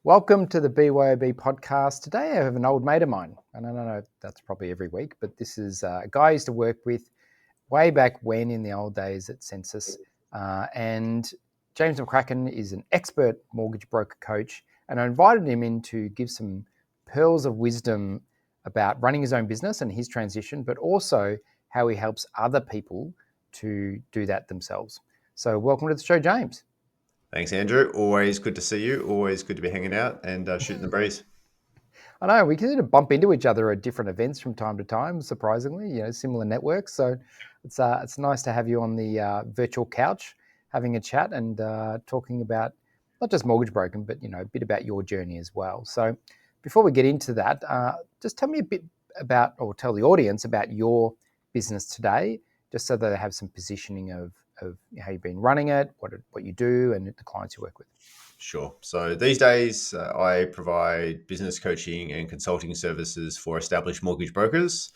Welcome to the BYOB podcast. Today I have an old mate of mine, and I don't know if that's probably every week, but this is a guy I used to work with way back when in the old days at Sensis. And James McCracken is an expert mortgage broker coach, and I invited him in to give some pearls of wisdom about running his own business and his transition, but also how he helps other people to do that themselves. So welcome to the show, James. Thanks, Andrew. Always good to see you. Always good to be hanging out and shooting the breeze. I know we kind of bump into each other at different events from time to time. Surprisingly, similar networks. So it's nice to have you on the virtual couch, having a chat and talking about not just mortgage broking, but a bit about your journey as well. So before we get into that, just tell me a bit about, or tell the audience about your business today, just so that they have some positioning of how you've been running it, what you do, and the clients you work with. Sure. So these days, I provide business coaching and consulting services for established mortgage brokers,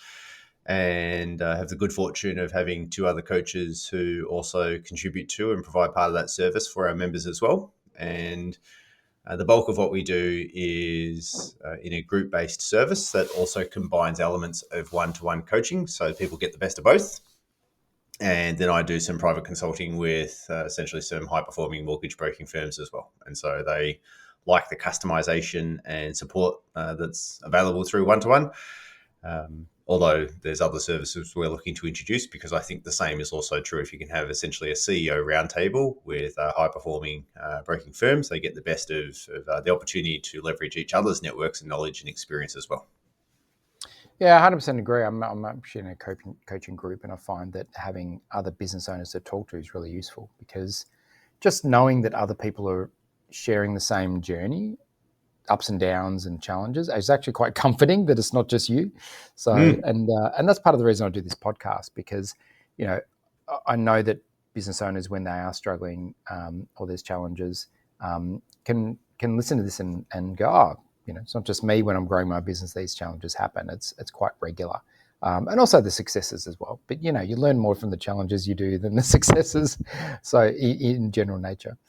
and have the good fortune of having two other coaches who also contribute to and provide part of that service for our members as well. And the bulk of what we do is in a group-based service that also combines elements of one-to-one coaching, so people get the best of both. And then I do some private consulting with essentially some high-performing mortgage broking firms as well. And so they like the customization and support that's available through one-to-one. Although there's other services we're looking to introduce, because I think the same is also true if you can have essentially a CEO roundtable with high-performing broking firms. They get the best of the opportunity to leverage each other's networks and knowledge and experience as well. Yeah, 100% agree. I'm actually in a coaching group, and I find that having other business owners to talk to is really useful, because just knowing that other people are sharing the same journey, ups and downs and challenges, is actually quite comforting that it's not just you. So, and that's part of the reason I do this podcast, because, I know that business owners, when they are struggling or there's challenges, can listen to this and go, oh, it's not just me when I'm growing my business, these challenges happen. It's quite regular. And also the successes as well. But, you learn more from the challenges you do than the successes. So in general nature.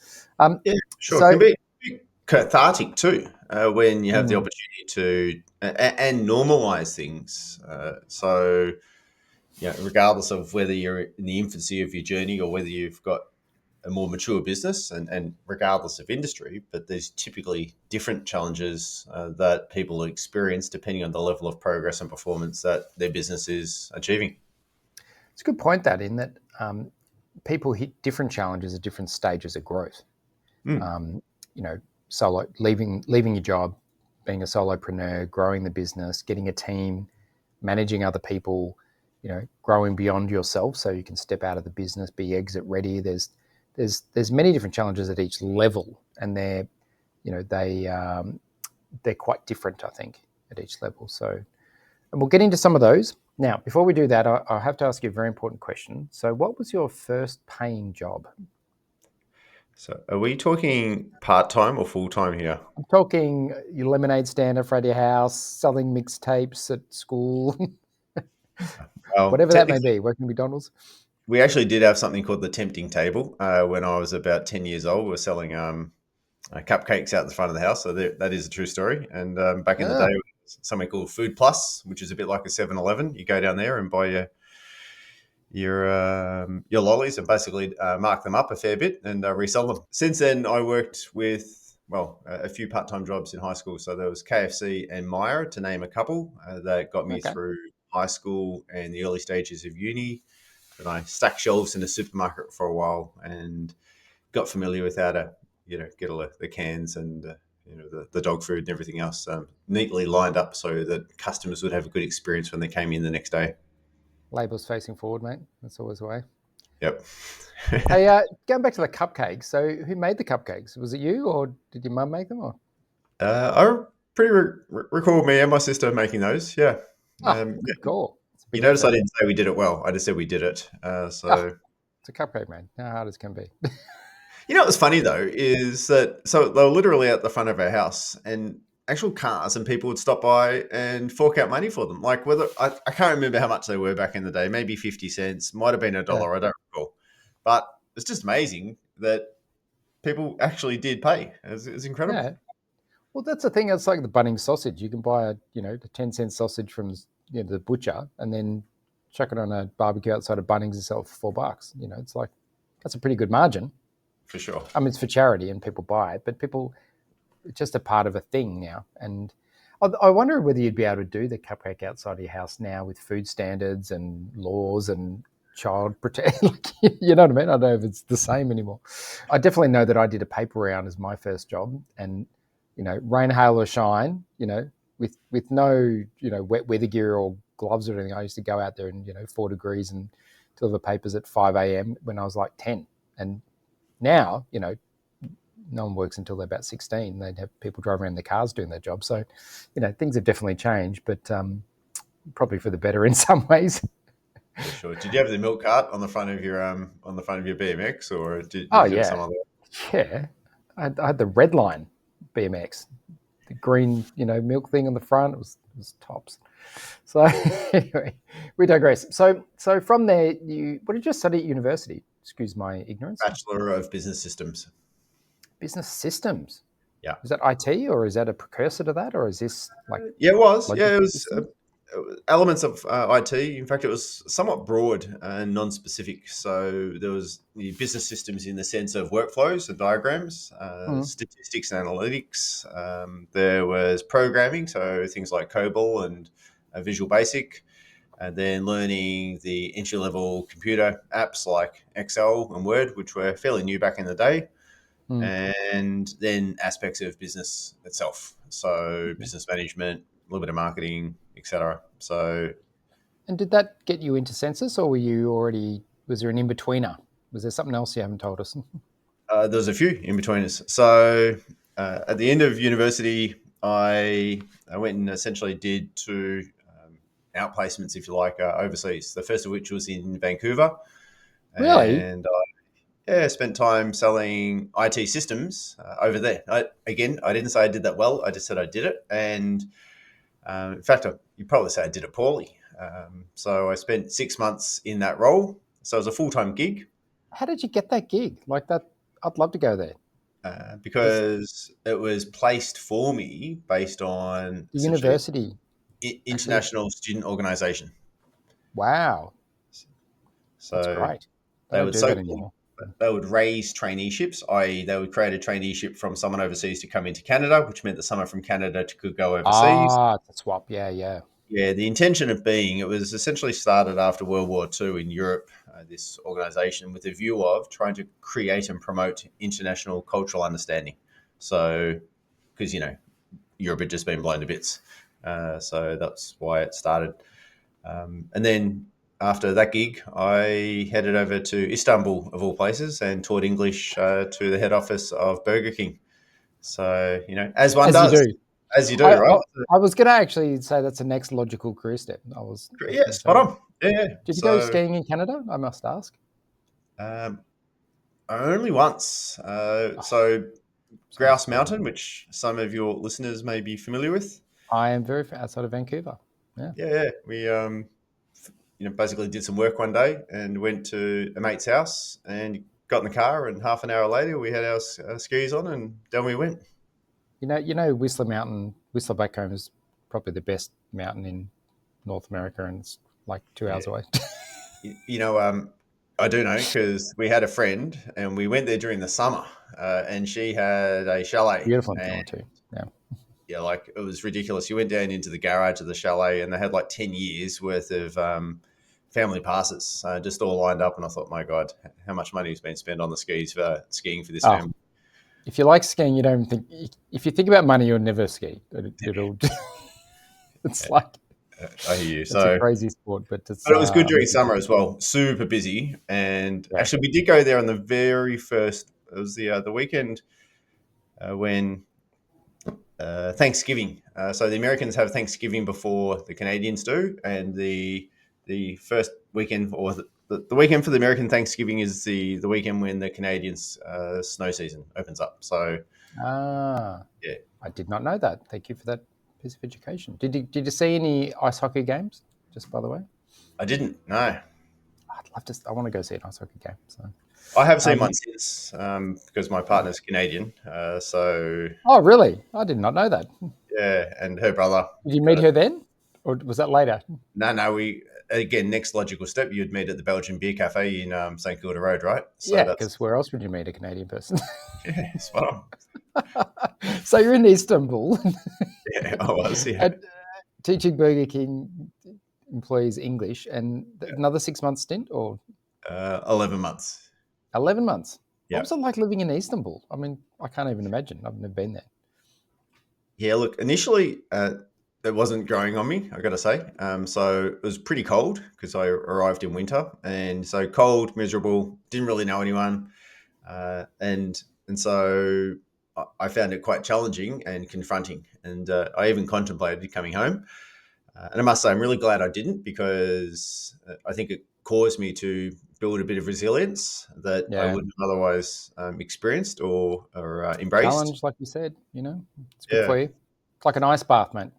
Yeah, sure. So, it can be cathartic too when you have the opportunity to and normalize things. So, regardless of whether you're in the infancy of your journey or whether you've got a more mature business, and regardless of industry, but there's typically different challenges that people experience depending on the level of progress and performance that their business is achieving. It's a good point, that in that people hit different challenges at different stages of growth. Solo, leaving your job, being a solopreneur, growing the business, getting a team, managing other people, growing beyond yourself so you can step out of the business, be exit ready. There's many different challenges at each level, and they're quite different, I think, at each level. So, and we'll get into some of those. Now, before we do that, I have to ask you a very important question. So what was your first paying job? So are we talking part-time or full-time here? I'm talking your lemonade stand in front of your house, selling mixtapes at school, whatever that may be, working at McDonald's. We actually did have something called the tempting table when I was about 10 years old. We were selling cupcakes out the front of the house. So that is a true story. And back in the day, it was something called Food Plus, which is a bit like a 7-Eleven. You go down there and buy your lollies and basically mark them up a fair bit and resell them. Since then, I worked with, a few part-time jobs in high school. So there was KFC and Myer, to name a couple, that got me through high school and the early stages of uni. And I stacked shelves in a supermarket for a while and got familiar with how to, get all the cans and the dog food and everything else neatly lined up so that customers would have a good experience when they came in the next day. Labels facing forward, mate. That's always the way. Yep. Hey, going back to the cupcakes. So, who made the cupcakes? Was it you, or did your mum make them? Or I pretty recall me and my sister making those. Yeah. Good call. You notice I didn't say we did it well. I just said we did it. It's a cupcake, man. How hard as can be. What was funny though is that they were literally at the front of our house, and actual cars and people would stop by and fork out money for them. Like whether I can't remember how much they were back in the day. Maybe 50 cents, might have been $1. I don't recall. But it's just amazing that people actually did pay. It's incredible. Yeah. Well, that's the thing. It's like the Bunnings sausage. You can buy the 10-cent sausage from the butcher, and then chuck it on a barbecue outside of Bunnings and sell it for $4. It's like that's a pretty good margin. For sure. I mean, it's for charity and people buy it, but it's just a part of a thing now. And I wonder whether you'd be able to do the cupcake outside of your house now with food standards and laws and child protection. You know what I mean? I don't know if it's the same anymore. I definitely know that I did a paper round as my first job, and rain, hail, or shine, with no wet weather gear or gloves or anything. I used to go out there in 4 degrees and deliver papers at 5 a.m. when I was like 10. And now, no one works until they're about 16. They'd have people drive around their cars doing their job. So, things have definitely changed, but probably for the better in some ways. For sure. Did you have the milk cart on the front of your BMX, or did Oh, you have some yeah. other? Yeah. I had the red line BMX, the green, milk thing on the front. It was tops. So anyway, we digress. So from there, what did you study at university? Excuse my ignorance. Bachelor of Business Systems. Business systems. Yeah. Is that IT, or is that a precursor to that, or is this like Yeah, it was. Yeah, logical it was systems? elements of IT. In fact, it was somewhat broad and non-specific. So there was the business systems in the sense of workflows and diagrams, Mm. statistics and analytics. There was programming, so things like COBOL and Visual Basic, and then learning the entry-level computer apps like Excel and Word, which were fairly new back in the day, Mm. and then aspects of business itself. So Okay. business management, a little bit of marketing, etc. So And did that get you into census, or was there an in-betweener? Was there something else you haven't told us? there's a few in between us. So at the end of university, I went and essentially did two outplacements, if you like, overseas. The first of which was in Vancouver, Really? and spent time selling IT systems over there. I didn't say I did that well. I just said I did it, and in fact, you'd probably say I did it poorly. So I spent 6 months in that role. So it was a full time gig How did you get that gig like that? I'd love to go there. Just because it was placed for me based on the essentially university, actually. international student organisation. Wow, that's So great. They they don't would do that so-called anymore. they would raise traineeships, i.e., they would create a traineeship from someone overseas to come into Canada, which meant that someone from Canada could go overseas. Ah, it's a swap. Yeah, yeah. Yeah, the intention of being, it was essentially started after World War II in Europe, this organisation with a view of trying to create and promote international cultural understanding. So, because, Europe had just been blown to bits. So that's why it started. And then after that gig, I headed over to Istanbul, of all places, and taught English to the head office of Burger King. So, as one As you does, do. as you do, I right? I, I was going to actually say that's the next logical career step. I was Yeah, going to spot say. on. Yeah. Did you go So, skiing in Canada? I must ask. um, only once. Oh, So sounds Grouse beautiful. Mountain, which some of your listeners may be familiar with. I am very outside of Vancouver. Yeah. Yeah. We basically did some work one day and went to a mate's house and got in the car, and half an hour later we had our skis on and down we went. Whistler Mountain, Whistler back home is probably the best mountain in North America, and it's like 2 hours Yeah. away. I do know because we had a friend and we went there during the summer, and she had a chalet, Beautiful in and summer too. Yeah. yeah, like it was ridiculous. You went down into the garage of the chalet, and they had like 10 years worth of family passes just all lined up. And I thought, my God, how much money has been spent on the skis for skiing for this Oh, family? if you like skiing, you don't think. If you think about money, you'll never ski. It'll. It's Yeah, like I hear you. it's a So, crazy sport, but it's but it was good during amazing. summer as well. Super busy, and Yeah. actually, we did go there on the very first. It was the weekend when Thanksgiving. So the Americans have Thanksgiving before the Canadians do, and the first weekend, or the weekend for the American Thanksgiving, is the weekend when the Canadians snow season opens up. So Ah, yeah, I did not know that. Thank you for that piece of education. Did you see any ice hockey games? Just by the way, I didn't know. I'd love to. I want to go see an ice hockey game. So I have seen one since because my partner's Canadian. So Oh, really? I did not know that. yeah, and her brother. Did you meet her then, or was that later? No. We again next logical step. You'd meet at the Belgian Beer Cafe in St Kilda Road, right? So Yeah, that's because where else would you meet a Canadian person? yeah, spot on. So you're in Istanbul Yeah, I was. Yeah, and teaching Burger King employees English, and another 6 months stint, or 11 months. 11 months. What Yeah. was it like living in Istanbul? I mean, I can't even imagine. I've never been there. Yeah, look, initially it wasn't growing on me, I got to say. So it was pretty cold because I arrived in winter, and so cold, miserable, didn't really know anyone, and so I found it quite challenging and confronting, and I even contemplated coming home. And I must say, I'm really glad I didn't because I think it caused me to build a bit of resilience that I Yeah, wouldn't have otherwise experienced or embraced. challenge, like you said, it's good Yeah, for you. It's like an ice bath, mate,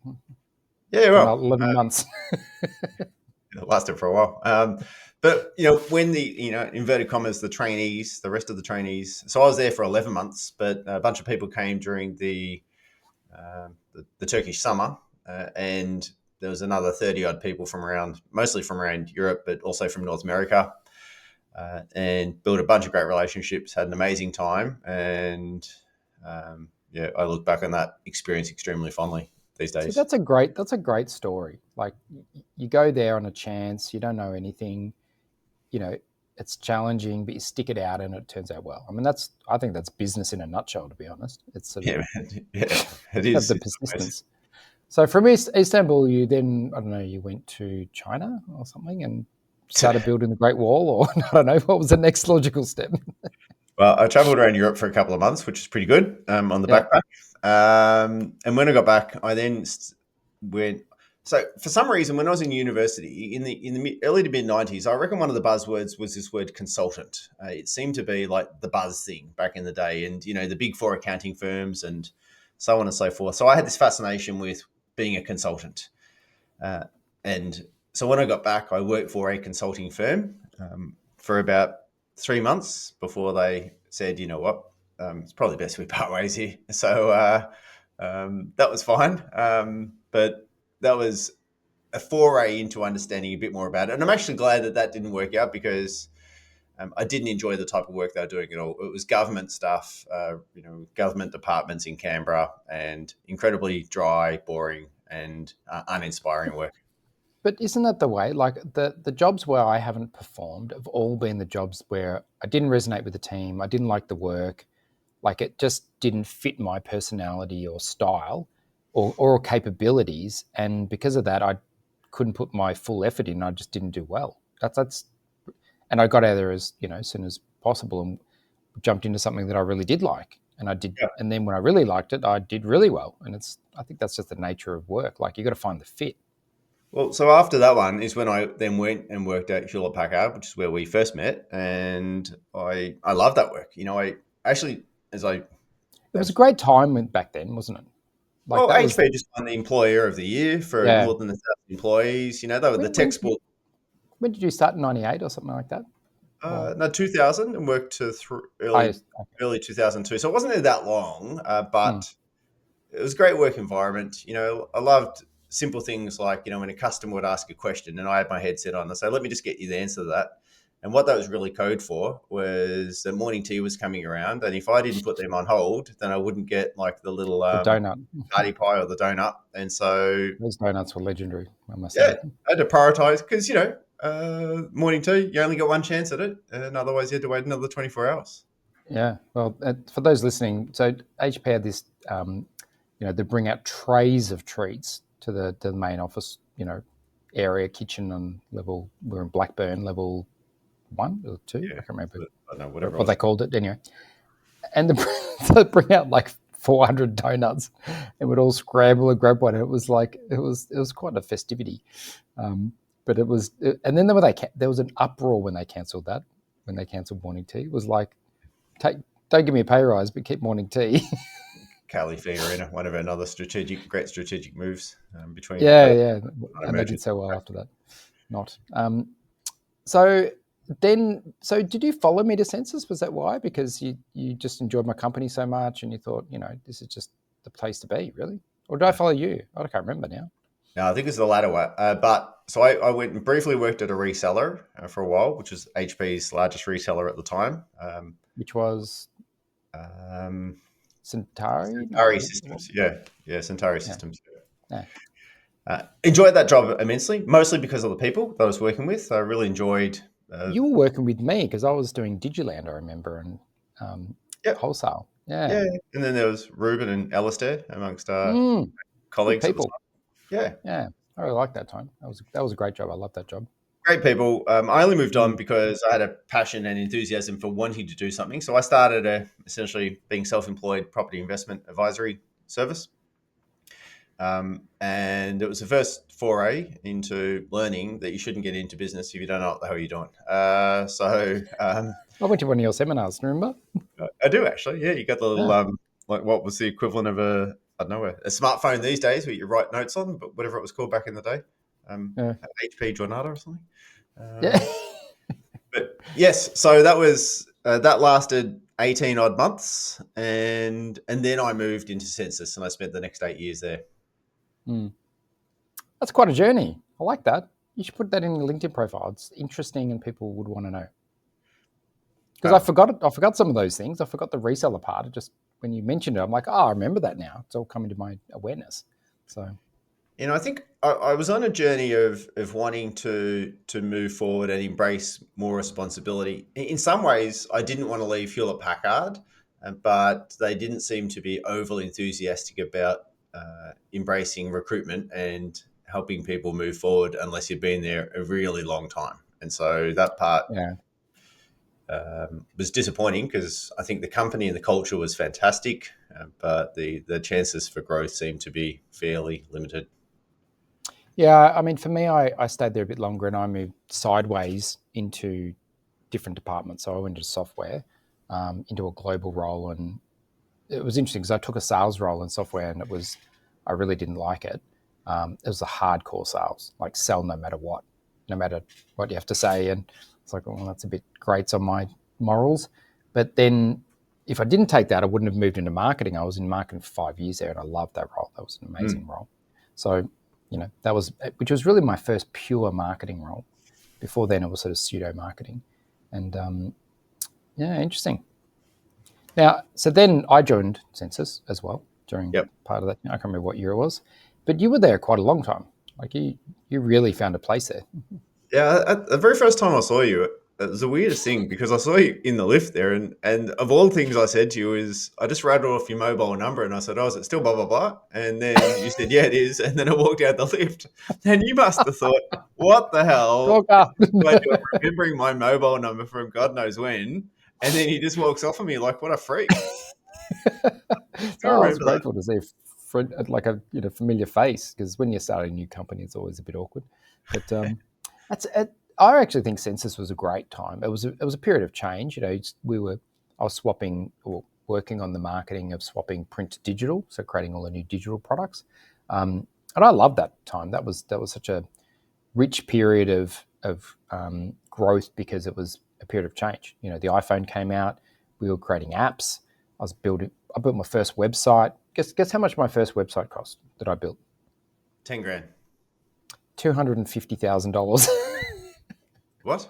yeah, for well. 11 months. It lasted for a while. But when the inverted commas, the trainees, the rest of the trainees. So I was there for 11 months, but a bunch of people came during the Turkish summer, and there was another 30 odd people from around, mostly from around Europe, but also from North America, and built a bunch of great relationships. Had an amazing time, and yeah, I look back on that experience extremely fondly these See, days. that's a great story. Like you go there on a chance, you don't know anything, you know, it's challenging, but you stick it out and it turns out well. I mean, I think that's business in a nutshell, to be honest. It's sort of Yeah, man. Yeah, it have is. the It's amazing. persistence. So from Istanbul, you then, I don't know, you went to China or something and started building the Great Wall, or I don't know, what was the next logical step? Well, I traveled around Europe for a couple of months, which is pretty good on the Yeah. backpack. And when I got back, I then went. So for some reason, when I was in university in the early to mid '90s, I reckon one of the buzzwords was this word consultant. It seemed to be like the buzz thing back in the day, and the big four accounting firms and so on and so forth. So I had this fascination with being a consultant, uh, and so when I got back, I worked for a consulting firm for about 3 months before they said, you know what, it's probably best we part ways here. So that was fine. But that was a foray into understanding a bit more about it. And I'm actually glad that that didn't work out because I didn't enjoy the type of work they were doing at all. It was government stuff, government departments in Canberra, and incredibly dry, boring, and uninspiring work. But isn't that the way? Like the jobs where I haven't performed have all been the jobs where I didn't resonate with the team, I didn't like the work, like it just didn't fit my personality or style or capabilities, and because of that, I couldn't put my full effort in. I just didn't do well. That's and I got out of there as soon as possible and jumped into something that I really did like, and I did. Yeah. And then when I really liked it, I did really well. And I think that's just the nature of work. Like you got to find the fit. Well, so after that one is when I then went and worked at Hewlett-Packard, which is where we first met, and I love that work. I actually, as I It was a as great time back then, wasn't it? Like well, that was, HP just won the Employer of the Year for yeah. more than 1,000 employees. They were the When did you textbook. when did you start in '98 or something like that? Or No, 2000 and worked to I early 2002. So it wasn't there that long, hmm. but it was a great work environment. I loved simple things like, when a customer would ask a question and I had my headset on, I say, let me just get you the answer to that. And what that was really code for was that morning tea was coming around. And if I didn't put them on hold, then I wouldn't get like the little The donut. party pie or the donut. And so, Those donuts were legendary, I must yeah, say. I had to prioritize because, morning tea, you only got one chance at it. And otherwise you had to wait another 24 hours. Yeah. Well, for those listening, so HP had this, they bring out trays of treats to the main office, area kitchen on level. We're in Blackburn, level 1 or 2. I Yeah. can't remember I don't know, whatever it what was. they called it anyway. And they bring out like 400 donuts, and we'd all scramble and grab one. And it was quite a festivity. But it was, and then there was an uproar when they cancelled that. When they cancelled morning tea, it was like, take, don't give me a pay rise, but keep morning tea. Cali Fiorina, one of our other great strategic moves between Yeah, yeah, I and they imagine. did so well after that. Not so. so did you follow me to Sensis? Was that why? Because you just enjoyed my company so much and you thought, this is just the place to be, really? Or did I follow you? I can't remember now. No, I think it's the latter one. But so I went and briefly worked at a reseller for a while, which was HP's largest reseller at the time. Which was Um, Centauri? Centauri No. Systems. Yeah, Centauri Yeah. Systems. Yeah. Enjoyed that job immensely, mostly because of the people that I was working with. I really enjoyed. You were working with me because I was doing Digiland, I remember, and Yep. wholesale. Yeah. Yeah. And then there was Ruben and Alistair amongst Good colleagues at the people. time. Yeah. Yeah. I really liked that time. That was a great job. I loved that job. Great people. I only moved on Mm. because I had a passion and enthusiasm for wanting to do something. So I started essentially being self-employed property investment advisory service. And it was the first foray into learning that you shouldn't get into business if you don't know what the hell you're doing. I went to one of your seminars, remember? I do actually. Yeah, you got the little Yeah. like what was the equivalent of I don't know a smartphone these days where you write notes on, but whatever it was called back in the day, Yeah. HP Jornada or something. Yeah. But yes, so that lasted 18 odd months, and then I moved into Sensis, and I spent the next 8 years there. That's quite a journey. I like that. You should put that in your LinkedIn profile. It's interesting and people would want to know. Because I forgot some of those things. I forgot the reseller part. It just, when you mentioned it, I'm like, I remember that now. It's all coming to my awareness. So, I think I was on a journey of wanting to move forward and embrace more responsibility. In some ways, I didn't want to leave Hewlett-Packard, but they didn't seem to be overly enthusiastic about embracing recruitment and helping people move forward unless you've been there a really long time. And so that part yeah. was disappointing because I think the company and the culture was fantastic, but the chances for growth seemed to be fairly limited. Yeah, I mean, for me, I stayed there a bit longer and I moved sideways into different departments. So I went into software, into a global role. And it was interesting because I took a sales role in software and I really didn't like it. It was a hardcore sales, like sell no matter what you have to say. And it's like, well, that's a bit grates on my morals. But then if I didn't take that, I wouldn't have moved into marketing. I was in marketing for 5 years there and I loved that role. That was an amazing role. So, which was really my first pure marketing role. Before then, it was sort of pseudo marketing. And interesting. Now, so then I joined Sensis as well during part of that. I can't remember what year it was, but you were there quite a long time. Like you really found a place there. Yeah, the very first time I saw you, it was the weirdest thing because I saw you in the lift there, and of all things I said to you is I just rattled off your mobile number and I said, "Oh, is it still blah blah blah?" And then you said, "Yeah, it is." And then I walked out the lift, and you must have thought, "What the hell?" Talk up. Remembering my mobile number from God knows when, and then he just walks off of me like, "What a freak!" I I was remember that. grateful to see like a familiar face because when you start a new company, it's always a bit awkward. But that's it. I actually think Census was a great time. It was a period of change. I was swapping or working on the marketing of swapping print to digital, so creating all the new digital products. And I loved that time. That was such a rich period of growth because it was a period of change. The iPhone came out. We were creating apps. I built my first website. Guess how much my first website cost that I built? 10 grand. $250,000. What?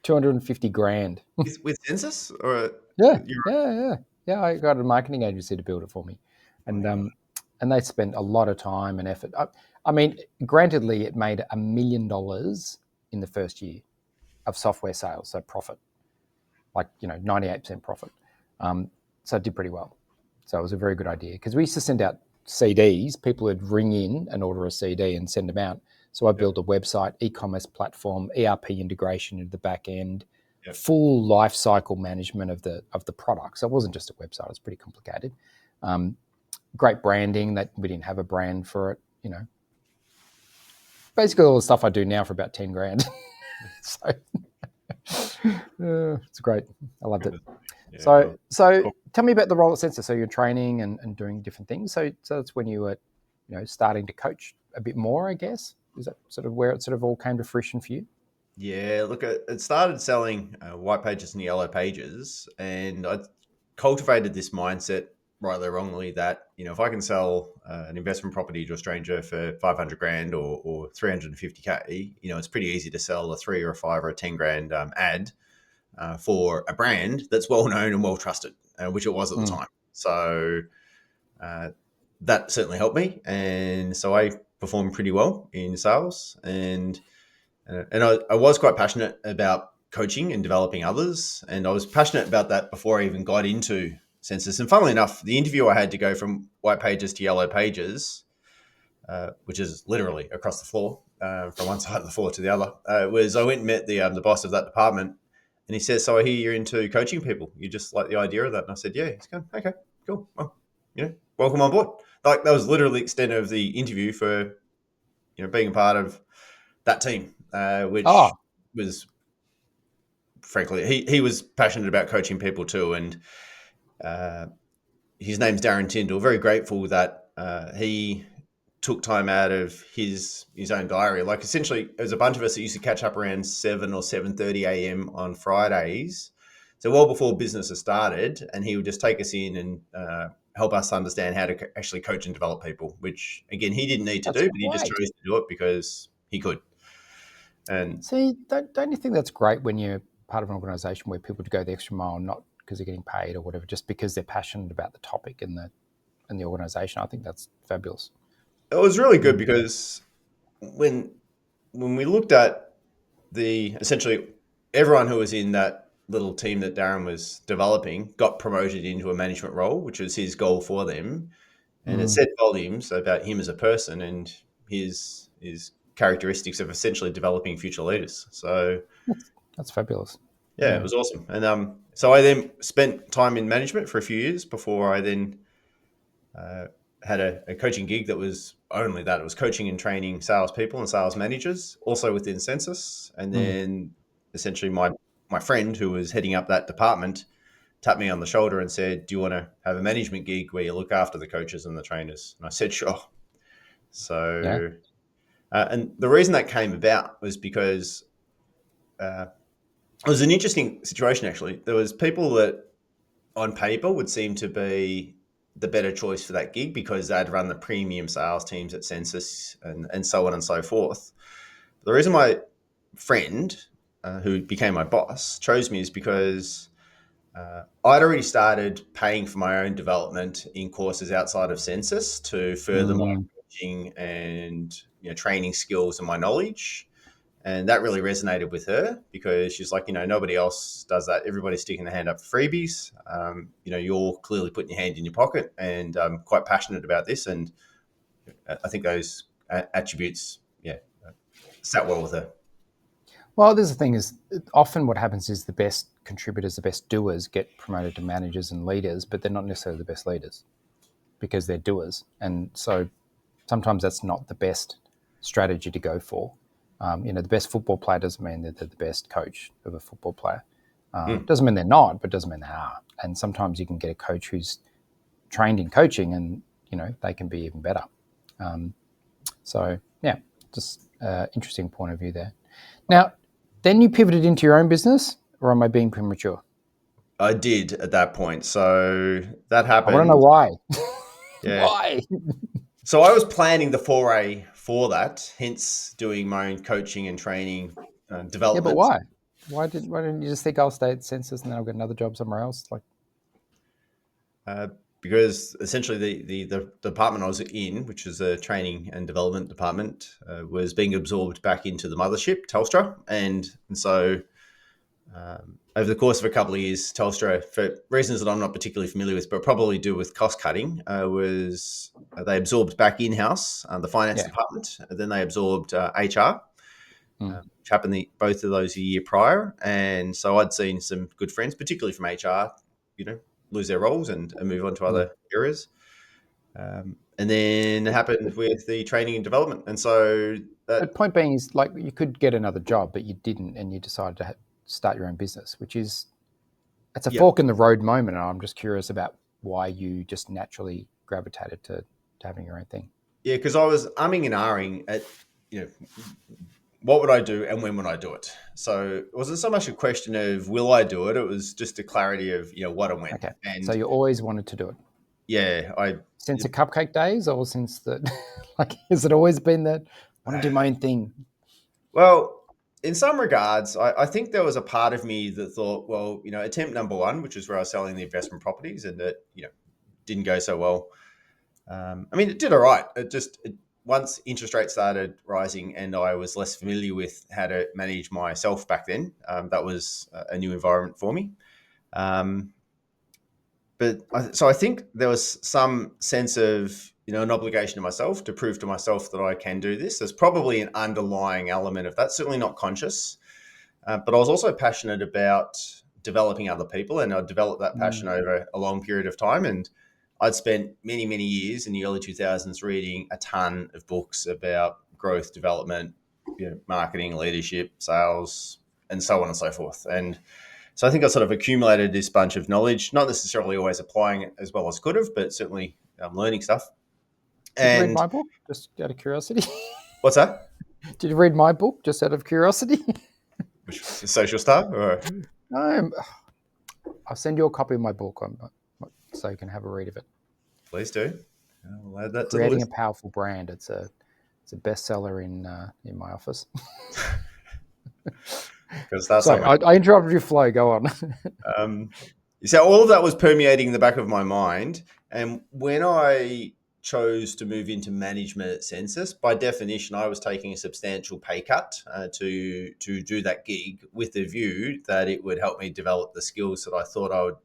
250 grand. With Census or Yeah. you? I got a marketing agency to build it for me, and they spent a lot of time and effort. I mean, grantedly, it made $1 million in the first year of software sales, so profit, 98% profit. So it did pretty well. So it was a very good idea because we used to send out CDs. People would ring in and order a CD and send them out. So I built a website, e-commerce platform, ERP integration into the back end, full life cycle management of the product. So it wasn't just a website; it was pretty complicated. Great branding. That we didn't have a brand for it. Basically all the stuff I do now for about 10 grand. So it's great. I loved it. So cool. Tell me about the role at Sensis. So you're training and doing different things. So that's when you were, starting to coach a bit more, I guess. Is that sort of where it sort of all came to fruition for you? Yeah, look, it started selling white pages and yellow pages, and I cultivated this mindset, rightly or wrongly, that if I can sell an investment property to a stranger for 500 grand or 350k, it's pretty easy to sell a 3 or a 5 or a 10 grand ad for a brand that's well known and well trusted, which it was at the Mm. time. So uh, that certainly helped me, and so I performed pretty well in sales, and I was quite passionate about coaching and developing others. And I was passionate about that before I even got into Sensis. And funnily enough, the interview I had to go from white pages to yellow pages, which is literally across the floor from one side of the floor to the other, was I went and met the boss of that department. And he says, "So I hear you're into coaching people. You just like the idea of that?" And I said, "Yeah." He's going, "Okay, cool. Well, welcome on board." Like, that was literally the extent of the interview for being a part of that team, which Oh, was, frankly, he was passionate about coaching people too, and uh, his name's Darren Tyndall. Very grateful that he took time out of his own diary. Like, essentially, there was a bunch of us that used to catch up around 7 or 7:30 a.m. on Fridays, so well before business has started, and he would just take us in and help us understand how to actually coach and develop people. Which, again, he didn't need to that's do, but he just great. chose to do it because he could. And See, don't you think that's great when you're part of an organisation where people go the extra mile, not because they're getting paid or whatever, just because they're passionate about the topic and the organisation? I think that's fabulous. it was really good Mm. because when we looked at the essentially everyone who was in that little team that Darren was developing got promoted into a management role, which was his goal for them, and it Mm. said volumes about him as a person and his characteristics of essentially developing future leaders. So That's fabulous. yeah, it Yeah. was awesome. And so I then spent time in management for a few years before I then uh, had a coaching gig that was only that. It was coaching and training salespeople and sales managers, also within Census. And Mm. then essentially my friend who was heading up that department tapped me on the shoulder and said, "Do you want to have a management gig where you look after the coaches and the trainers?" And I said, "Sure." Yeah. So, and the reason that came about was because uh, it was an interesting situation, actually. There was people that on paper would seem to be the better choice for that gig because they'd run the premium sales teams at Census and so on and so forth. The reason my friend, who became my boss, chose me is because I'd already started paying for my own development in courses outside of Census to further my Mm. coaching and training skills and my knowledge. And that really resonated with her because she's like, nobody else does that. Everybody's sticking their hand up for freebies. You're clearly putting your hand in your pocket, and I'm quite passionate about this. And I think those attributes, yeah, sat well with her. Well, this is the thing is often what happens is the best contributors, the best doers get promoted to managers and leaders, but they're not necessarily the best leaders because they're doers. And so sometimes that's not the best strategy to go for. The best football player doesn't mean that they're the best coach of a football player. Mm. Doesn't mean they're not, but doesn't mean they are. And sometimes you can get a coach who's trained in coaching, and they can be even better. So yeah, just interesting point of view there. Now, then you pivoted into your own business, or am I being premature? I did at that point. So that I want to know happened. why. Yeah. Why? So I was planning the foray for that, hence doing my own coaching and training Yeah, but development. why? Why didn't you just think I'll stay at Census and then I'll get another job somewhere else? Like, Uh, because essentially the department I was in, which is a training and development department, was being absorbed back into the mothership, Telstra. And so over the course of a couple of years, Telstra, for reasons that I'm not particularly familiar with, but probably do with cost cutting, was they absorbed back in-house the finance yeah. department, and then they absorbed HR, Mm. which happened both of those a year prior. And so I'd seen some good friends, particularly from HR, lose their roles and move on to Mm. other areas. And then it happened with the training and development. And so But that, point being is, like, you could get another job, but you didn't, and you decided to start your own business, which is it's a yeah, fork in the road moment. And I'm just curious about why you just naturally gravitated to having your own thing. yeah, because I was umming and ahhing at, you know, what would I do and when would I do it? So it wasn't so much a question of will I do it. It was just a clarity of, what and when. Okay. So And you always wanted to do it yeah, since the cupcake days, or since the like? Has it always been that I want to do my own thing? well, in some regards, I think there was a part of me that thought, well, attempt number one, which is where I was selling the investment properties, and it, didn't go so well. I mean, it did all right. Once interest rates started rising and I was less familiar with how to manage myself back then, that was a new environment for me. Um, so I think there was some sense of, an obligation to myself to prove to myself that I can do this. There's probably an underlying element of that, certainly not conscious. But I was also passionate about developing other people, and I developed that passion over a long period of time. And I'd spent many, many years in the early 2000s reading a ton of books about growth, development, marketing, leadership, sales, and so on and so forth. And so I think I sort of accumulated this bunch of knowledge, not necessarily always applying it as well as could have, but certainly learning stuff. Did you read And my book just out of curiosity? what's that? Did you read my book just out of curiosity? Which social stuff? Or? No, I'll send you a copy of my book so you can have a read of it. Please do. I'll add that to the Creating a list. Powerful Brand. It's a bestseller in my office. Sorry, I interrupted your flow. Go on. So all of that was permeating the back of my mind. And when I chose to move into management at Sensis, by definition, I was taking a substantial pay cut to do that gig with the view that it would help me develop the skills that I thought I would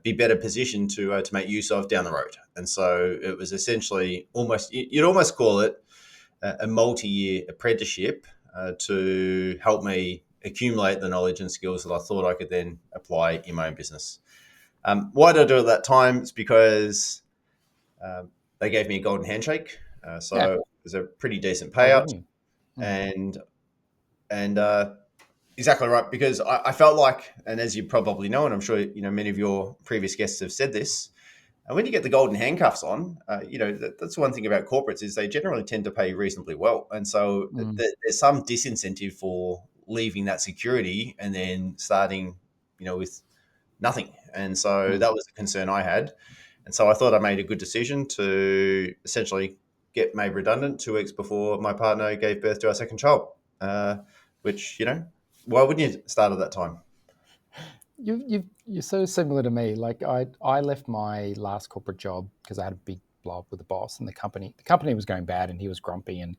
be better positioned to make use of down the road. And so it was essentially you'd almost call it a multi-year apprenticeship to help me accumulate the knowledge and skills that I thought I could then apply in my own business. Why did I do it at that time? It's because they gave me a golden handshake. It was a pretty decent payout. And exactly right, because I felt like, and as you probably know, and I'm sure many of your previous guests have said this, and when you get the golden handcuffs on, that's one thing about corporates is they generally tend to pay reasonably well, and so there's some disincentive for leaving that security and then starting, with nothing. And so that was a concern I had, and so I thought I made a good decision to essentially get made redundant 2 weeks before my partner gave birth to our second child. Which why wouldn't you start at that time? You're so similar to me. Like I left my last corporate job because I had a big blow up with the boss, and the company was going bad, and he was grumpy and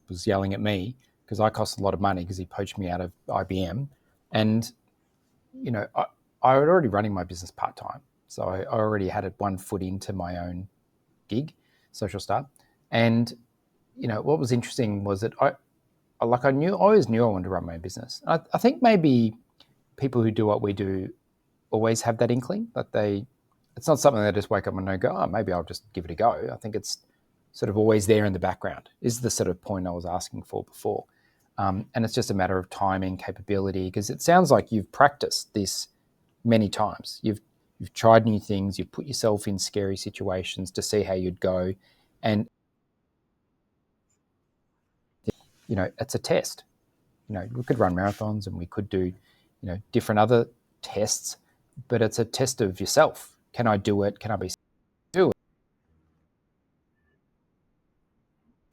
was yelling at me because I cost a lot of money because he poached me out of IBM, and I was already running my business part time, so I already had it 1 foot into my own gig, social startup, and what was interesting was that I always knew I wanted to run my own business. I think maybe people who do what we do always have that inkling that it's not something they just wake up and go, oh, maybe I'll just give it a go. I think it's sort of always there in the background is the sort of point I was asking for before. And it's just a matter of timing, capability, because it sounds like you've practiced this many times. You've tried new things, you've put yourself in scary situations to see how you'd go. And, it's a test. We could run marathons and we could do, different other tests, but it's a test of yourself. Can I do it? Can I do it?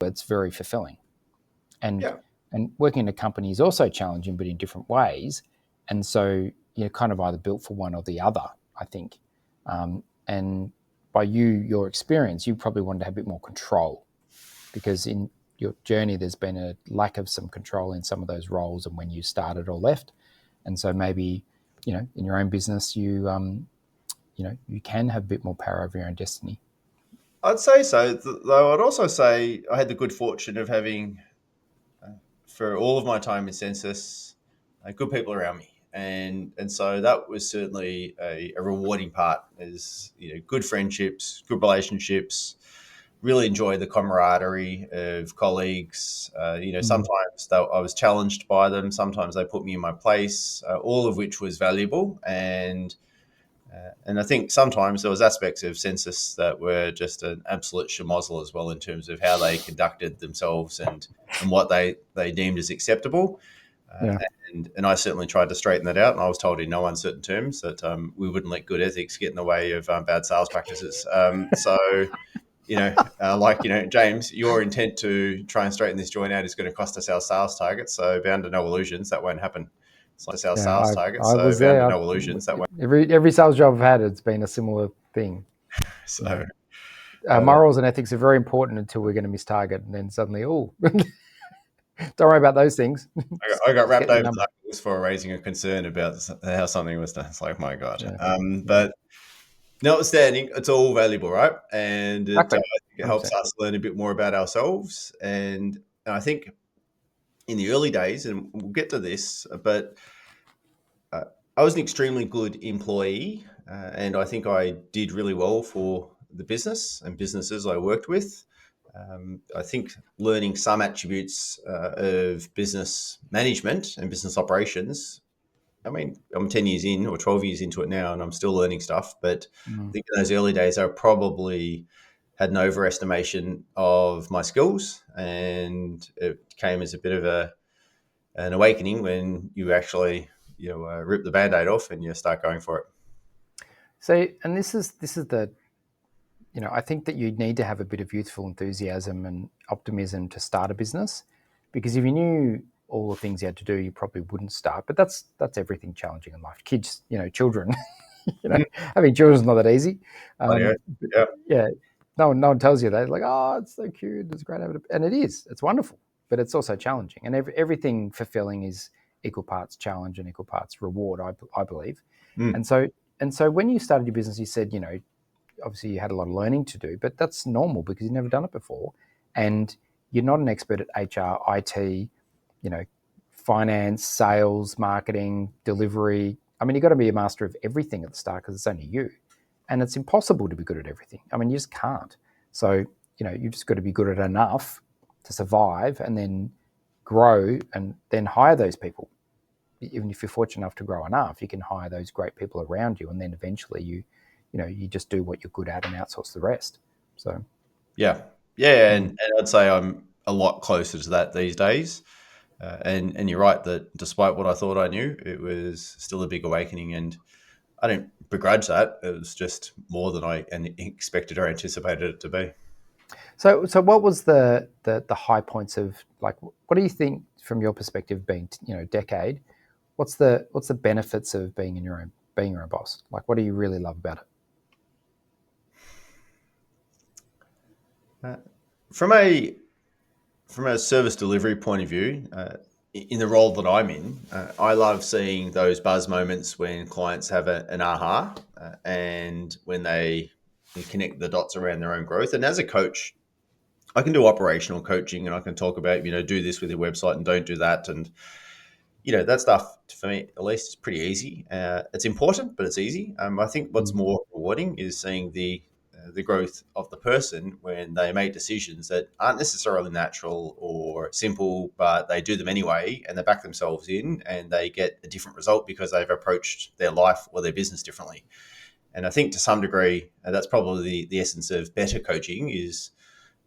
It's very fulfilling. And working in a company is also challenging, but in different ways. And so you're kind of either built for one or the other, I think. And by your experience, you probably wanted to have a bit more control because in your journey, there's been a lack of some control in some of those roles and when you started or left. And so maybe, in your own business, you can have a bit more power over your own destiny. I'd say so, though I'd also say I had the good fortune of having, for all of my time in Sensis, good people around me. And so that was certainly a rewarding part is, good friendships, good relationships, really enjoy the camaraderie of colleagues. Sometimes I was challenged by them. Sometimes they put me in my place, all of which was valuable. And And I think sometimes there was aspects of Sensis that were just an absolute schmozzle as well in terms of how they conducted themselves and what they deemed as acceptable. Uh, Yeah. and I certainly tried to straighten that out. And I was told in no uncertain terms that we wouldn't let good ethics get in the way of bad sales practices. James, your intent to try and straighten this joint out is going to cost us our sales targets. So bound to no illusions, that won't happen. It's like our Yeah, sales targets. I So was bound to there. no illusions, that won't. Every sales job I've had, it's been a similar thing. You So know, uh, morals and ethics are very important until we're going to miss target, and then suddenly, oh, don't worry about those things. I got Just wrapped get the over the number. knuckles for raising a concern about how something was done. It's like, my God. Yeah, yeah, But notwithstanding, it's all valuable, right? And exactly, I think it helps 100%. us learn a bit more about ourselves. And I think in the early days, and we'll get to this, but uh, I was an extremely good employee, and I think I did really well for the business and businesses I worked with. I think learning some attributes of business management and business operations. I mean, I'm 10 years in or 12 years into it now, and I'm still learning stuff. But I Mm. think in those early days, I probably had an overestimation of my skills, and it came as a bit of an awakening when you actually rip the band-aid off and you start going for it. So, and this is the, I think that you need to have a bit of youthful enthusiasm and optimism to start a business, because if you knew all the things you had to do, you probably wouldn't start. But that's everything challenging in life. Kids, children, you know, Mm, having children is not that easy. bloody hell. But Yeah. yeah, no one tells you that. Like, oh, it's so cute, it's great, and it is. It's wonderful, but it's also challenging. And everything fulfilling is equal parts challenge and equal parts reward. I believe. Mm, And so when you started your business, you said, obviously you had a lot of learning to do, but that's normal because you've never done it before, and you're not an expert at HR, IT, you know, finance, sales, marketing, delivery. I mean, you've got to be a master of everything at the start because it's only you, and it's impossible to be good at everything. I mean, you just can't. So you've just got to be good at enough to survive, and then grow, and then hire those people. Even if you're fortunate enough to grow enough, you can hire those great people around you, and then eventually you just do what you're good at and outsource the rest. So yeah. Yeah. And, mm. and I'd say I'm a lot closer to that these days. And you're right that despite what I thought I knew, it was still a big awakening. And I don't begrudge that. It was just more than I expected or anticipated it to be. So what was the high points of, like, what do you think from your perspective, being decade? What's the benefits of being your own boss? Like, what do you really love about it? Uh, from a from a service delivery point of view, in the role that I'm in, I love seeing those buzz moments when clients have an aha and when they connect the dots around their own growth. And as a coach, I can do operational coaching and I can talk about, do this with your website and don't do that. And, that stuff for me, at least, is pretty easy. It's important, but it's easy. I think what's Mm. more rewarding is seeing the growth of the person when they make decisions that aren't necessarily natural or simple, but they do them anyway and they back themselves in and they get a different result because they've approached their life or their business differently. And I think to some degree, that's probably the essence of better coaching is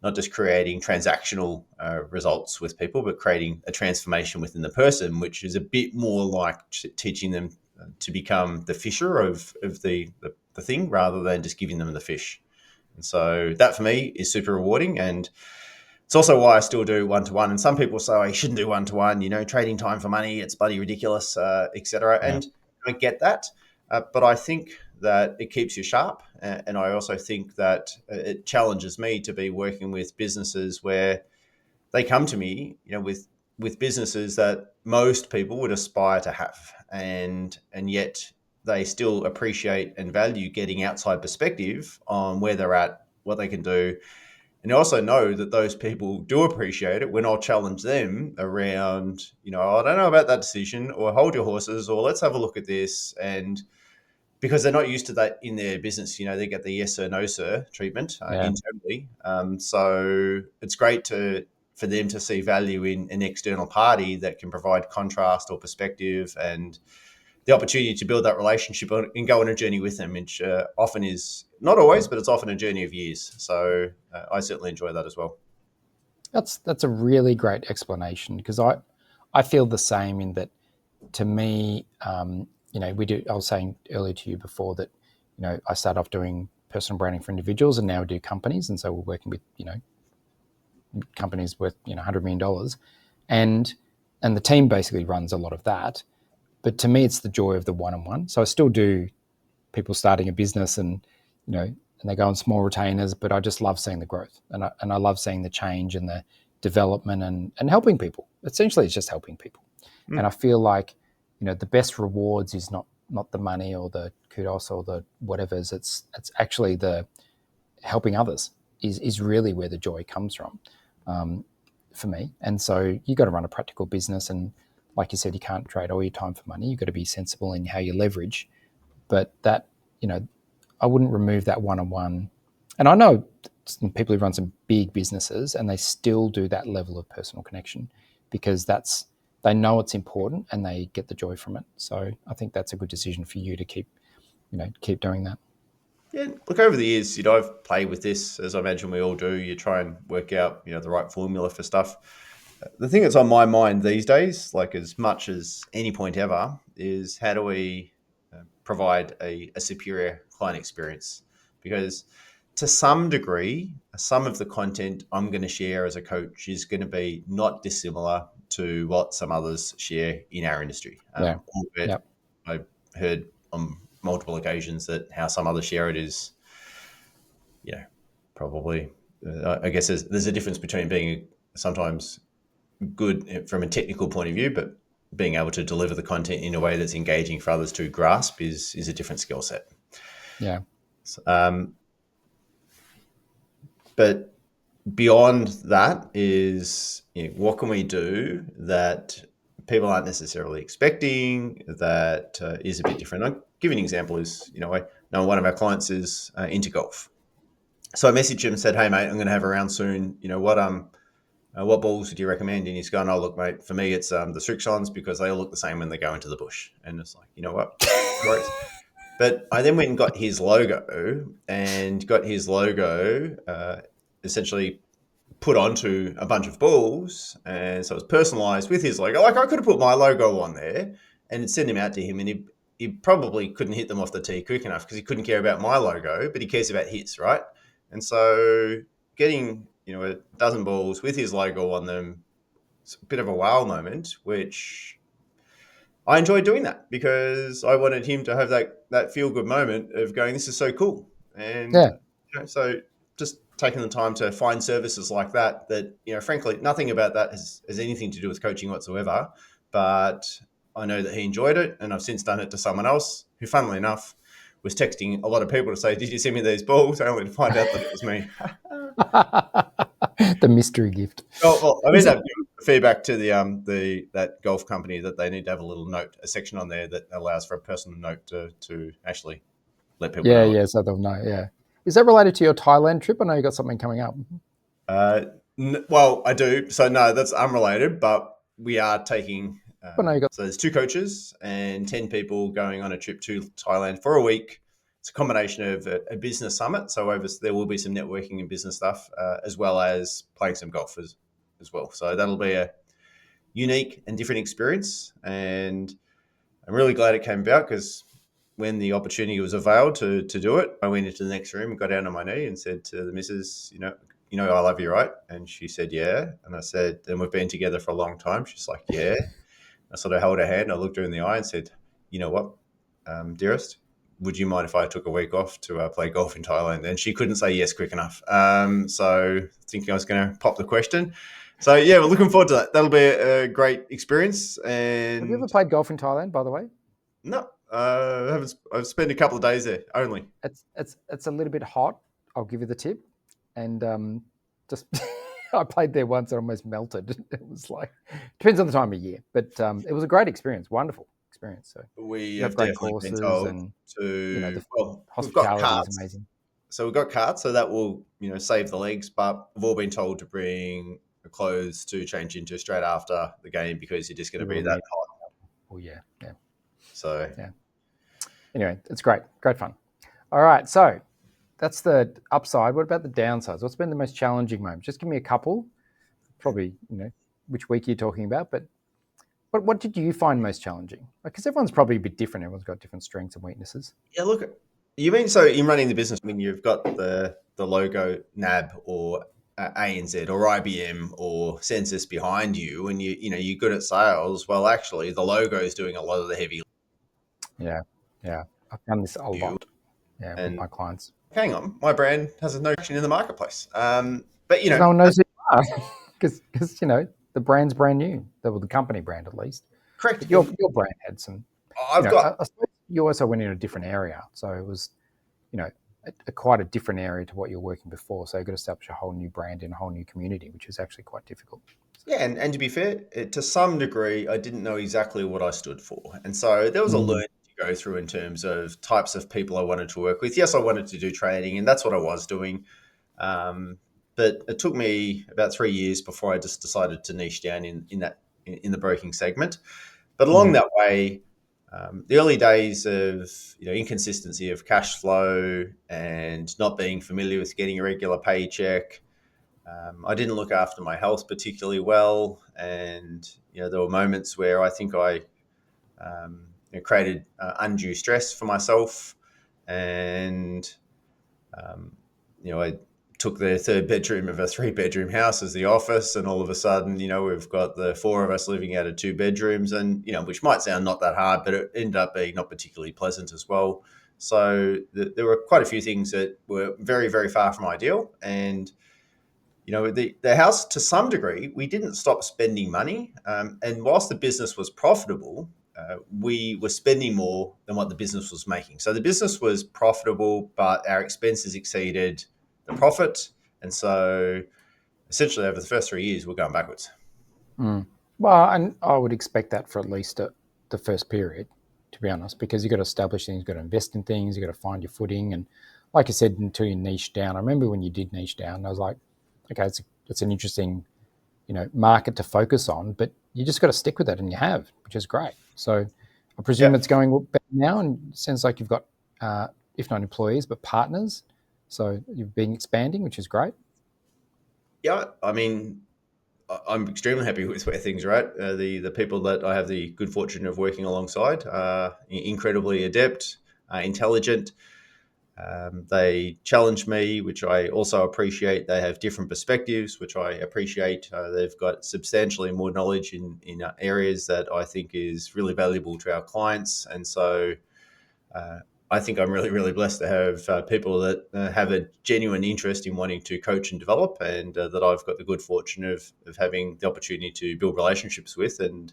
not just creating transactional results with people, but creating a transformation within the person, which is a bit more like teaching them to become the fisher of the thing rather than just giving them the fish. And so that for me is super rewarding. And it's also why I still do one-to-one. And some people say, I shouldn't do one-to-one, trading time for money, it's bloody ridiculous, etc. Yeah. And I get that. But I think that it keeps you sharp. And I also think that it challenges me to be working with businesses where they come to me, with businesses that most people would aspire to have. And yet they still appreciate and value getting outside perspective on where they're at, what they can do, and I also know that those people do appreciate it when I'll challenge them around, I don't know about that decision, or hold your horses, or let's have a look at this. And because they're not used to that in their business, they get the yes sir, no sir treatment Yeah. internally. So it's great for them to see value in an external party that can provide contrast or perspective. And the opportunity to build that relationship and go on a journey with them, which often is not always, but it's often a journey of years. So I certainly enjoy that as well. That's a really great explanation, because I feel the same in that. To me, we do. I was saying earlier to you before that, I started off doing personal branding for individuals, and now we do companies, and so we're working with companies worth $100 million, and the team basically runs a lot of that. But to me, it's the joy of the one-on-one. So I still do people starting a business, and and they go on small retainers, but I just love seeing the growth, and I love seeing the change and the development and helping people. Essentially, it's just helping people. And I feel like, the best rewards is not the money or the kudos or the whatever's. It's actually the helping others is really where the joy comes from, for me. And so you got to run a practical business, and like you said, you can't trade all your time for money. You've got to be sensible in how you leverage. But that, I wouldn't remove that one-on-one. And I know some people who run some big businesses and they still do that level of personal connection, because they know it's important and they get the joy from it. So I think that's a good decision for you to keep doing that. Yeah, look, over the years, I've played with this, as I imagine we all do. You try and work out, the right formula for stuff. The thing that's on my mind these days, like as much as any point ever, is how do we provide a superior client experience? Because to some degree, some of the content I'm going to share as a coach is going to be not dissimilar to what some others share in our industry. Yeah. I heard on multiple occasions that how some others share it is, probably, I guess there's a difference between being sometimes good from a technical point of view, but being able to deliver the content in a way that's engaging for others to grasp is a different skill set. Yeah. But beyond that is, what can we do that people aren't necessarily expecting that is a bit different? I'll give you an example is, I know one of our clients is into golf. So I messaged him and said, "Hey mate, I'm going to have a round soon. What balls would you recommend?" And he's going, "Oh, look, mate, for me, it's the Strixons, because they all look the same when they go into the bush." And it's like, you know what? Great. But I then went and got his logo essentially put onto a bunch of balls. And so it was personalized with his logo. Like, I could have put my logo on there and send him out to him, and he probably couldn't hit them off the tee quick enough because he couldn't care about my logo, but he cares about his, right? And so getting, a dozen balls with his logo on them, it's a bit of a wow moment, which I enjoyed doing that because I wanted him to have that feel good moment of going, this is so cool. And so just taking the time to find services like that, frankly, nothing about that has anything to do with coaching whatsoever, but I know that he enjoyed it, and I've since done it to someone else who, funnily enough, was texting a lot of people to say, "Did you send me these balls?" only to find out that it was me. The mystery gift. Well, I've ended up giving feedback to that golf company that they need to have a section on there that allows for a personal note to actually let people know. Yeah, so they'll know. Yeah, is that related to your Thailand trip? I know you got something coming up. Well, I do. So no, that's unrelated, but we are taking. So there's 2 coaches and 10 people going on a trip to Thailand for a week. It's a combination of a business summit. So there will be some networking and business stuff, as well as playing some golf as well. So that'll be a unique and different experience. And I'm really glad it came about, because when the opportunity was availed to do it, I went into the next room and got down on my knee and said to the missus, I love you, right? And she said, yeah. And I said, and we've been together for a long time. She's like, yeah. I sort of held her hand. I looked her in the eye and said, you know what, dearest, would you mind if I took a week off to play golf in Thailand? And she couldn't say yes quick enough. So thinking I was going to pop the question. So yeah, we're looking forward to that. That'll be a great experience. And have you ever played golf in Thailand, by the way? No, I've spent a couple of days there only. It's a little bit hot. I'll give you the tip. And just I played there once and almost melted. It was like, depends on the time of year, but it was a great experience, wonderful experience. So we have great courses been told and the hospitality is amazing. So we've got carts, so that will save the legs. But we've all been told to bring clothes to change into straight after the game, because you're just going to be that hot. Oh yeah. So Yeah. Anyway, it's great fun. All right, so that's the upside. What about the downsides? What's been the most challenging moment? Just give me a couple. Probably, which week you're talking about, but what did you find most challenging? Because everyone's probably a bit different. Everyone's got different strengths and weaknesses. yeah, look, you mean so in running the business, when you've got the logo NAB or ANZ or IBM or Sensis behind you, and you're good at sales. Well, actually, the logo is doing a lot of the heavy Yeah, yeah. I've done this a you. lot. Yeah, with And my clients. hang on, my brand has no traction in the marketplace. But Because no one knows who you are. Because the brand's brand new. The company brand at least. correct. But your brand had some. I've got I suppose you also went in a different area, so it was quite a different area to what you were working before. So you got to establish a whole new brand in a whole new community, which is actually quite difficult. yeah, and to be fair, to some degree, I didn't know exactly what I stood for, and so there was a Mm. learning to go through in terms of types of people I wanted to work with. Yes, I wanted to do training, and that's what I was doing. But it took me about 3 years before I just decided to niche down in the broking segment. But along Mm. that way, the early days of inconsistency of cash flow and not being familiar with getting a regular paycheck, I didn't look after my health particularly well, and there were moments where I think I created undue stress for myself, and I took the third bedroom of a 3-bedroom house as the office, and all of a sudden, we've got the 4 of us living out of 2 bedrooms, and which might sound not that hard, but it ended up being not particularly pleasant as well. So there were quite a few things that were very, very far from ideal, and the house, to some degree, we didn't stop spending money, and whilst the business was profitable, we were spending more than what the business was making. So the business was profitable, but our expenses exceeded the profit. And so essentially over the first 3 years, we're going backwards. Mm. Well, and I would expect that for at least the first period, to be honest, because you've got to establish things, you've got to invest in things, you've got to find your footing. And like you said, until you niche down, I remember when you did niche down, I was like, okay, it's an interesting, market to focus on, but you just got to stick with it, and you have, which is great. So I presume Yeah. it's going better now, and it sounds like you've got, if not employees, but partners. So you've been expanding, which is great. Yeah. I mean, I'm extremely happy with where things are at. The people that I have the good fortune of working alongside are incredibly adept, intelligent. They challenge me, which I also appreciate. They have different perspectives, which I appreciate. They've got substantially more knowledge in areas that I think is really valuable to our clients. And so I think I'm really, really blessed to have people that have a genuine interest in wanting to coach and develop, and that I've got the good fortune of having the opportunity to build relationships with, and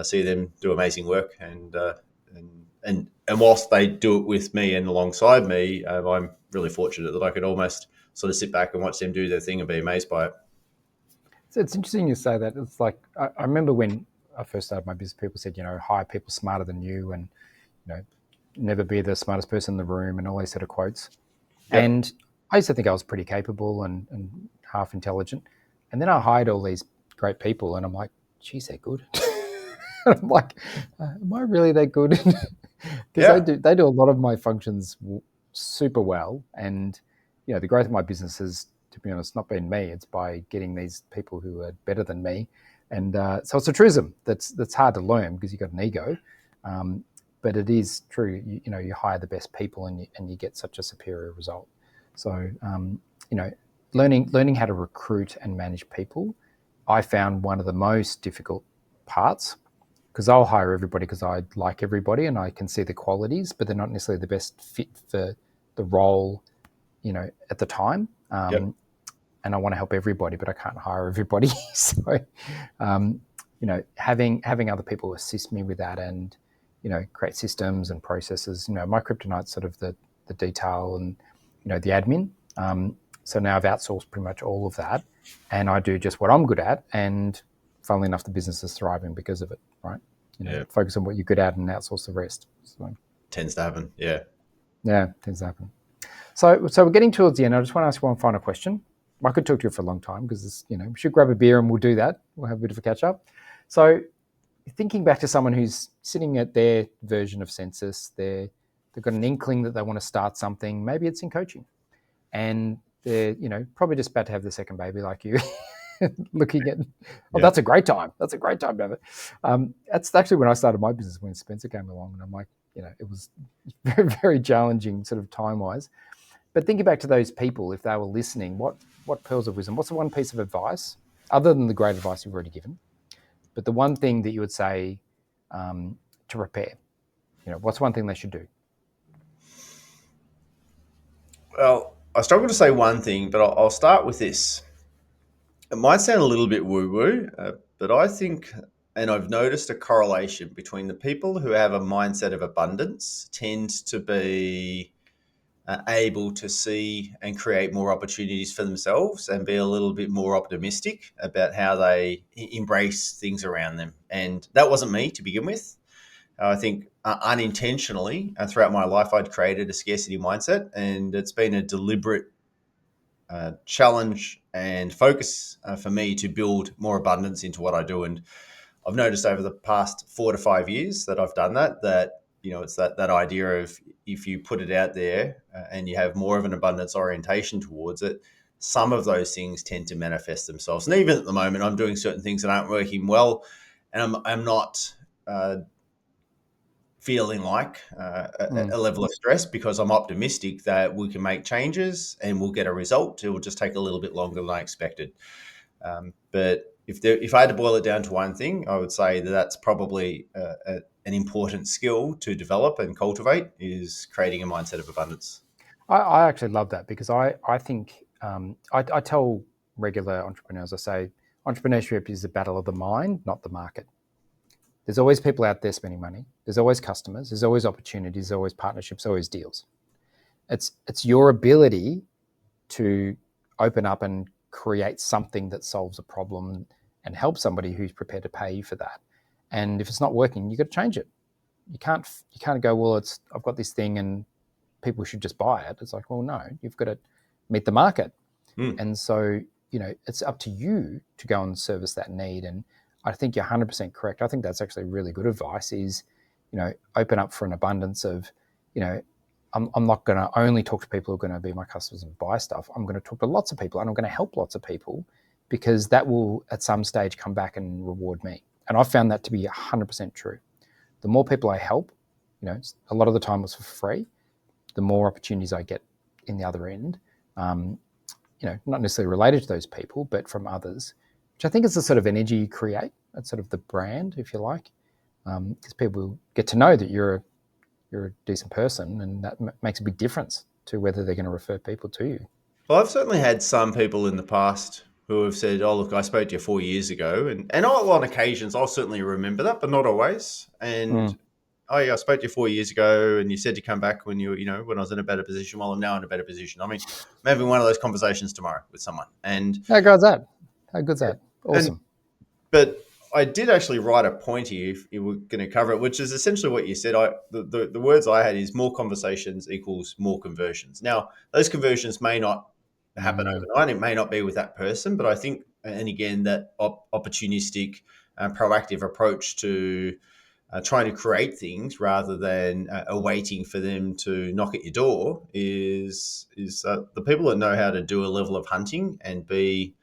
see them do amazing work. And whilst they do it with me and alongside me, I'm really fortunate that I could almost sort of sit back and watch them do their thing and be amazed by it. So it's interesting you say that. It's like I remember when I first started my business, people said, hire people smarter than you, and never be the smartest person in the room, and all these sort of quotes. Yep. And I used to think I was pretty capable and half intelligent. And then I hired all these great people, and I'm like, geez, they're good. I'm like, am I really that good? Because Yeah. they do a lot of my functions super well. And the growth of my business has, to be honest, not been me. It's by getting these people who are better than me. And so it's a truism that's hard to learn because you've got an ego. But it is true. You hire the best people, and you get such a superior result. So learning how to recruit and manage people, I found one of the most difficult parts, because I'll hire everybody because I like everybody and I can see the qualities, but they're not necessarily the best fit for the role, at the time. Yep. And I want to help everybody, but I can't hire everybody. So, having other people assist me with that, and create systems and processes. My kryptonite's sort of the detail and the admin. So now I've outsourced pretty much all of that, and I do just what I'm good at. And funnily enough, the business is thriving because of it. Right? Yeah. Focus on what you're good at and outsource the rest. So, Tends to happen. Yeah. yeah, tends to happen. So we're getting towards the end. I just want to ask one final question. I could talk to you for a long time because we should grab a beer and we'll do that. We'll have a bit of a catch up. So thinking back to someone who's sitting at their version of Sensis, they've got an inkling that they want to start something. Maybe it's in coaching, and they're probably just about to have the second baby, like you. Looking at, that's a great time. That's a great time to have it. That's actually when I started my business, when Spencer came along, and I'm like, it was very, very challenging, sort of time wise. But thinking back to those people, if they were listening, what pearls of wisdom? What's the one piece of advice, other than the great advice you've already given, but the one thing that you would say to prepare? What's one thing they should do? Well, I struggle to say one thing, but I'll start with this. It might sound a little bit woo-woo, but I think, and I've noticed a correlation between the people who have a mindset of abundance tend to be able to see and create more opportunities for themselves and be a little bit more optimistic about how they embrace things around them. And that wasn't me to begin with. I think unintentionally throughout my life, I'd created a scarcity mindset, and it's been a deliberate challenge and focus for me to build more abundance into what I do. And I've noticed over the past 4 to 5 years that I've done that it's that idea of, if you put it out there and you have more of an abundance orientation towards it, some of those things tend to manifest themselves. And even at the moment, I'm doing certain things that aren't working well, and I'm not feeling like a level of stress, because I'm optimistic that we can make changes and we'll get a result. It will just take a little bit longer than I expected. But if I had to boil it down to one thing, I would say that's probably an important skill to develop and cultivate, is creating a mindset of abundance. I actually love that, because I think I tell regular entrepreneurs, I say, entrepreneurship is a battle of the mind, not the market. There's always people out there spending money. There's always customers. There's always opportunities. There's always partnerships. Always deals. It's your ability to open up and create something that solves a problem and help somebody who's prepared to pay you for that. And if it's not working, you got to change it. You can't go, well, I've got this thing and people should just buy it. It's like, well, no, you've got to meet the market. And so, it's up to you to go and service that need. And I think you're 100% correct. I think that's actually really good advice, is, open up for an abundance of, I'm not going to only talk to people who are going to be my customers and buy stuff. I'm going to talk to lots of people, and I'm going to help lots of people, because that will at some stage come back and reward me. And I've found that to be 100% true. The more people I help, a lot of the time it's for free, the more opportunities I get in the other end, not necessarily related to those people, but from others, which I think is the sort of energy you create. That's sort of the brand, if you like, because people get to know that you're a decent person, and that makes a big difference to whether they're going to refer people to you. Well, I've certainly had some people in the past who have said, "Oh, look, I spoke to you 4 years ago," and on occasions I'll certainly remember that, but not always. And oh yeah, I spoke to you 4 years ago, and you said to come back when when I was in a better position. Well, I'm now in a better position. I mean, I'm having one of those conversations tomorrow with someone, and how good's that? How good's that? Awesome. But I did actually write a point here, if you were going to cover it, which is essentially what you said. The words I had is, more conversations equals more conversions. Now, those conversions may not happen overnight. It may not be with that person, but I think, and again, that opportunistic, proactive approach to trying to create things rather than awaiting for them to knock at your door is the people that know how to do a level of hunting and be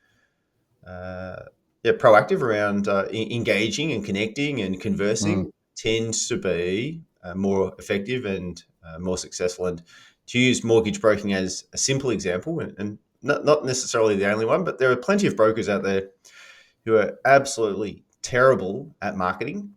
proactive around engaging and connecting and conversing tends to be more effective and more successful. And to use mortgage broking as a simple example, and not necessarily the only one, but there are plenty of brokers out there who are absolutely terrible at marketing,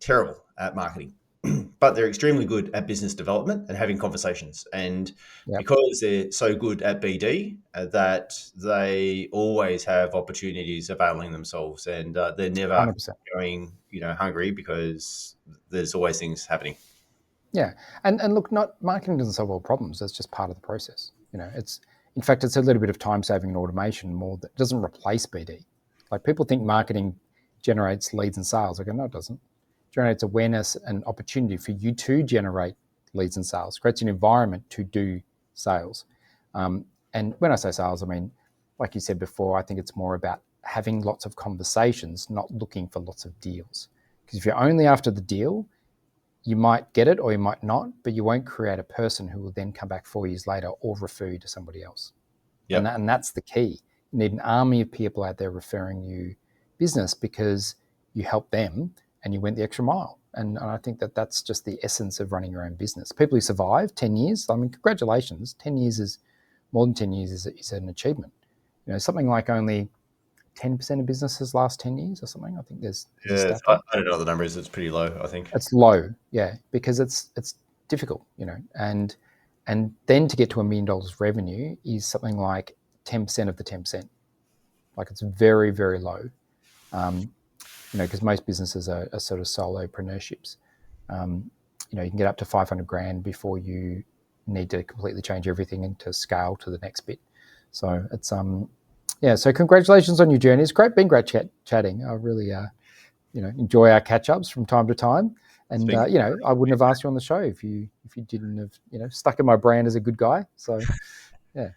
but they're extremely good at business development and having conversations. And because they're so good at BD, that they always have opportunities availing themselves, and they're never 100%. going, hungry, because there's always things happening. Yeah, and look, not marketing doesn't solve all problems. That's just part of the process. It's, in fact, it's a little bit of time saving and automation more. That doesn't replace BD. Like, people think marketing generates leads and sales. I go, no, it doesn't. It generates awareness and opportunity for you to generate leads and sales. Creates an environment to do sales. And when I say sales, I mean, like you said before, I think it's more about having lots of conversations, not looking for lots of deals. Because if you're only after the deal, you might get it or you might not, but you won't create a person who will then come back 4 years later or refer you to somebody else. Yep. And that's the key. You need an army of people out there referring you business because you help them and you went the extra mile. And I think that that's just the essence of running your own business. People who survive 10 years, I mean, congratulations. 10 years is more than 10 years is an achievement. Something like only 10% of businesses last 10 years or something. I think there's a Yeah, stat I there. don't know what the number is. It's pretty low, I think. It's low, yeah, because it's difficult, and then to get to $1 million revenue is something like 10% of the 10%. Like it's very, very low, because most businesses are sort of solopreneurships. You can get up to 500 grand before you need to completely change everything and to scale to the next bit. So it's so congratulations on your journey. It's great chatting. I really enjoy our catch-ups from time to time. And I wouldn't have asked you on the show if you didn't have stuck in my brand as a good guy. So yeah,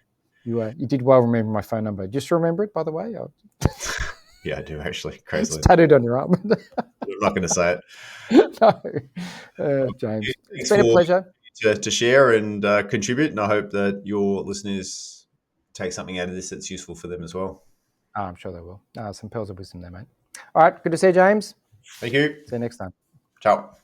you did well remember my phone number. Just remember it, by the way. Yeah, I do actually. It's Crazily. tattooed on your arm. I'm not going to say it. No, James, it's been a pleasure to share and contribute, and I hope that your listeners take something out of this that's useful for them as well. I'm sure they will. Some pearls of wisdom there, mate. All right, good to see you, James. Thank you. See you next time. Ciao.